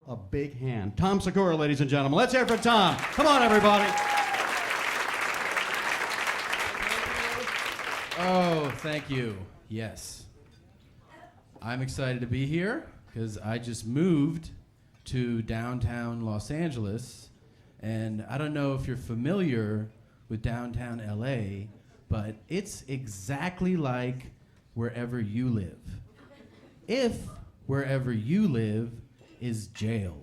a big hand. Tom Segura, ladies and gentlemen. Let's hear it for Tom. Come on, everybody. Oh, thank you. Yes. I'm excited to be here because I just moved to downtown Los Angeles, and I don't know if you're familiar with downtown LA, but it's exactly like wherever you live. If wherever you live is jail.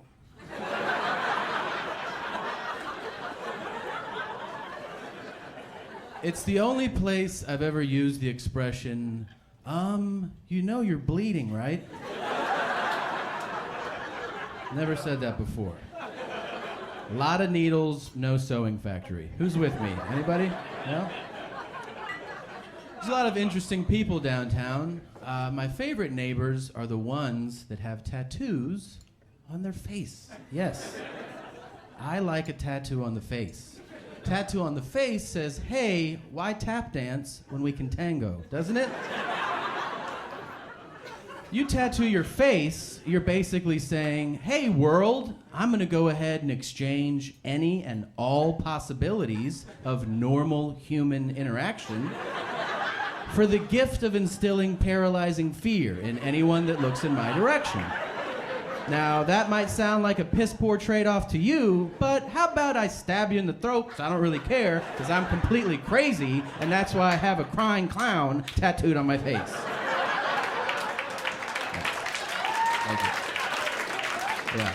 It's the only place I've ever used the expression, you know you're bleeding, right? Never said that before. A lot of needles, no sewing factory. Who's with me? Anybody? No? There's a lot of interesting people downtown. My favorite neighbors are the ones that have tattoos on their face. Yes. I like a tattoo on the face. Tattoo on the face says, hey, why tap dance when we can tango? Doesn't it? You tattoo your face, you're basically saying, hey world, I'm gonna go ahead and exchange any and all possibilities of normal human interaction for the gift of instilling paralyzing fear in anyone that looks in my direction. Now, that might sound like a piss-poor trade-off to you, but how about I stab you in the throat, because I don't really care, because I'm completely crazy, and that's why I have a crying clown tattooed on my face. Thank you. Yeah.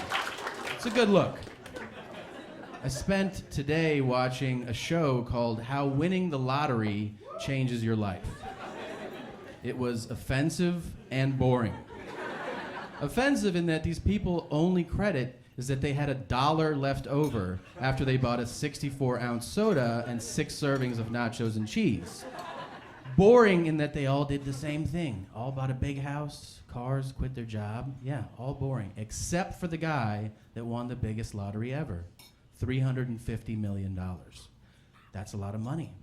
It's a good look. I spent today watching a show called How Winning the Lottery Changes Your Life. It was offensive and boring. Offensive in that these people only credit is that they had $1 left over after they bought a 64-ounce soda and 6 servings of nachos and cheese. Boring in that they all did the same thing. All bought a big house, cars, quit their job. Yeah, all boring. Except for the guy that won the biggest lottery ever. $350 million. That's a lot of money.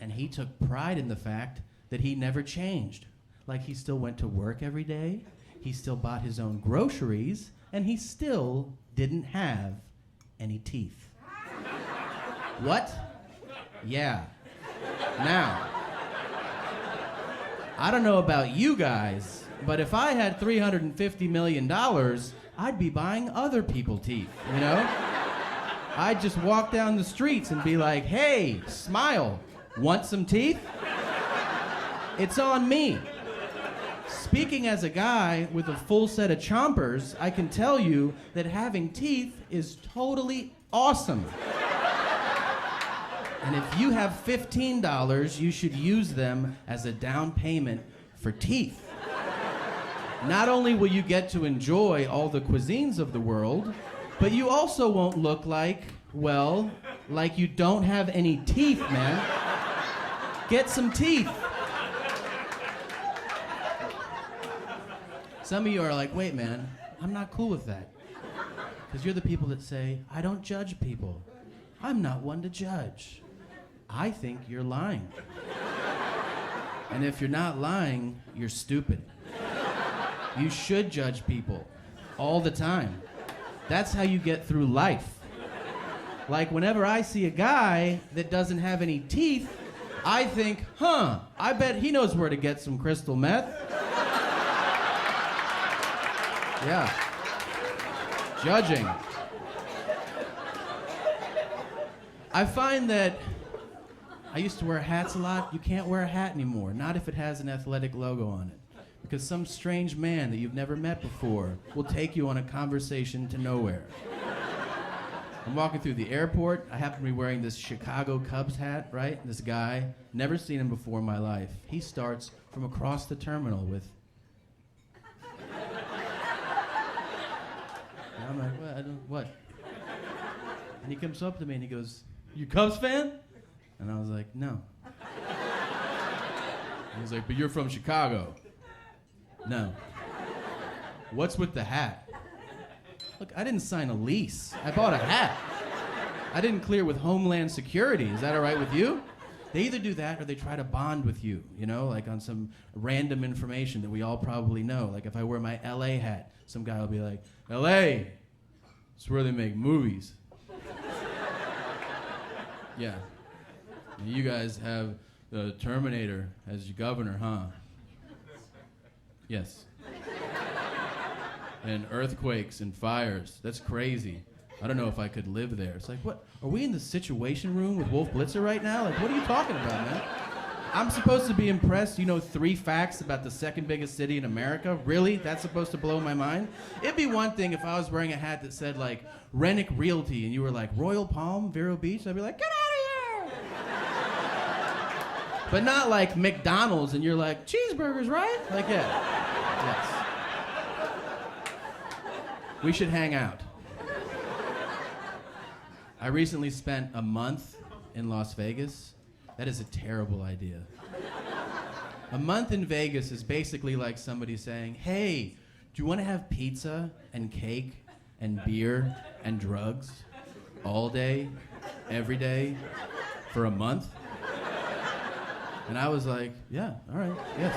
And he took pride in the fact that he never changed. Like he still went to work every day, he still bought his own groceries, and he still didn't have any teeth. What? Yeah. Now, I don't know about you guys, but if I had $350 million, I'd be buying other people's teeth, you know? I'd just walk down the streets and be like, hey, smile, want some teeth? It's on me. Speaking as a guy with a full set of chompers, I can tell you that having teeth is totally awesome. And if you have $15, you should use them as a down payment for teeth. Not only will you get to enjoy all the cuisines of the world, but you also won't look like, well, like you don't have any teeth, man. Get some teeth. Some of you are like, wait, man, I'm not cool with that. Because you're the people that say, I don't judge people. I'm not one to judge. I think you're lying. And if you're not lying, you're stupid. You should judge people all the time. That's how you get through life. Like whenever I see a guy that doesn't have any teeth, I think, I bet he knows where to get some crystal meth. Yeah. Judging. I find that I used to wear hats a lot. You can't wear a hat anymore, not if it has an athletic logo on it. Because some strange man that you've never met before will take you on a conversation to nowhere. I'm walking through the airport. I happen to be wearing this Chicago Cubs hat, right? This guy, never seen him before in my life. He starts from across the terminal with, and I'm like, what? And he comes up to me and he goes, you Cubs fan? And I was like, no. He was like, but you're from Chicago. No. What's with the hat? Look, I didn't sign a lease. I bought a hat. I didn't clear with Homeland Security. Is that all right with you? They either do that or they try to bond with you, you know, like on some random information that we all probably know. Like if I wear my LA hat, some guy will be like, LA, It's where they make movies. Yeah. And you guys have the Terminator as your governor, huh? Yes. And earthquakes and fires. That's crazy. I don't know if I could live there. It's like, what? Are we in the Situation Room with Wolf Blitzer right now? Like, what are you talking about, man? I'm supposed to be impressed. You know 3 facts about the second biggest city in America? Really? That's supposed to blow my mind? It'd be one thing if I was wearing a hat that said, like, Rennick Realty, and you were like, Royal Palm, Vero Beach? I'd be like, get out of here! But not like McDonald's, and you're like, cheeseburgers, right? Like, yeah. Yes. We should hang out. I recently spent a month in Las Vegas. That is a terrible idea. A month in Vegas is basically like somebody saying, hey, do you want to have pizza and cake and beer and drugs all day, every day, for a month? And I was like, yeah, all right, yes.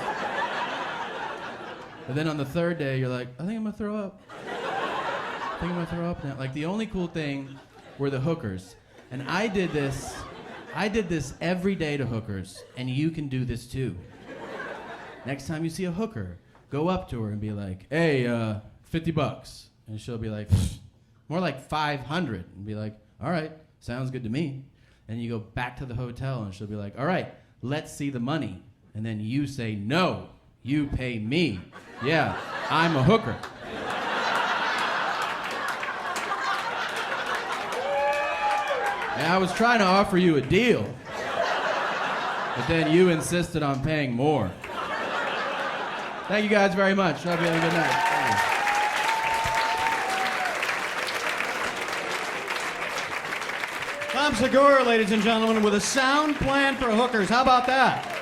And then on the 3rd day, you're like, I think I'm gonna throw up. I think I'm gonna throw up now. Like, the only cool thing were the hookers. And I did this every day to hookers, and you can do this too. Next time you see a hooker, go up to her and be like, hey, $50. And she'll be like, more like 500. And be like, all right, sounds good to me. And you go back to the hotel, and she'll be like, all right, let's see the money. And then you say, no, you pay me. Yeah, I'm a hooker. And I was trying to offer you a deal, but then you insisted on paying more. Thank you guys very much. Hope you have a good night. Tom Segura, ladies and gentlemen, with a sound plan for hookers. How about that?